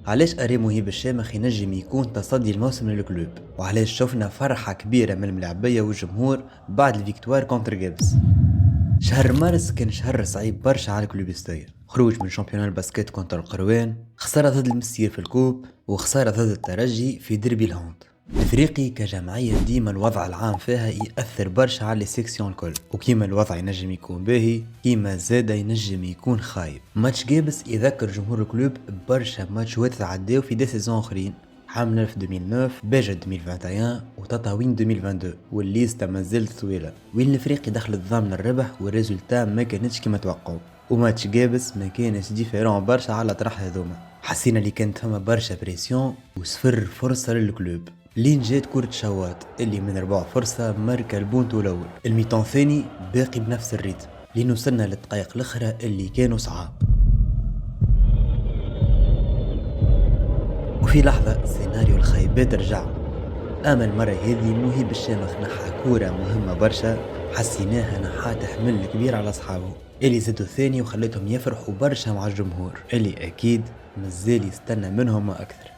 علاش اري مهيب الشامخ ينجم يكون تصدي الموسم للكلوب، وعلاش شفنا فرحة كبيرة من الملاعبية والجمهور بعد الفيكتوار كونتر جيبس. شهر مارس كان شهر صعيب برشا على الكلوبستية، خروج من شامبيون الباسكيت كونتر القروان، خسارة ضد المسير في الكوب، وخسارة ضد الترجي في ديربي الهوند. الافريقي كجمعية ديما الوضع العام فيها يأثر برشا على السيكسيون الكل، وكيما الوضع ينجم يكون باهي كيما زاد ينجم يكون خايب. ماتش جابس يذكر جمهور الكلوب برشا ماتشات تعداو في دي سيزون اخرين، حامل في 2009 باجا 2021 وتطاوين 2022، والليستا مازالت طويله وين الفريق دخل ضامن الربح والريزولتا ما كانتش كما توقعوا. وماتش جابس ما كانش ديفيرون برشا على طرح هذوما، حسينا اللي كانت فما برشا بريسيون وصفر فرصه للكلوب. لين جات كرة شوات اللي من 4 فرصة ماركا البونتو الأول، الميتون ثاني باقي بنفس الريتم لين وصلنا للدقائق الأخرى اللي كانوا صعاب. وفي لحظة سيناريو الخيبات رجع، أما المرة هذه مهيب الشامخ نحى كورة مهمة برشا، حسيناها نحى تحمل كبير على أصحابه اللي زادوا ثاني وخلتهم يفرحوا برشا مع الجمهور اللي أكيد مازال يستنى منهم ما أكثر.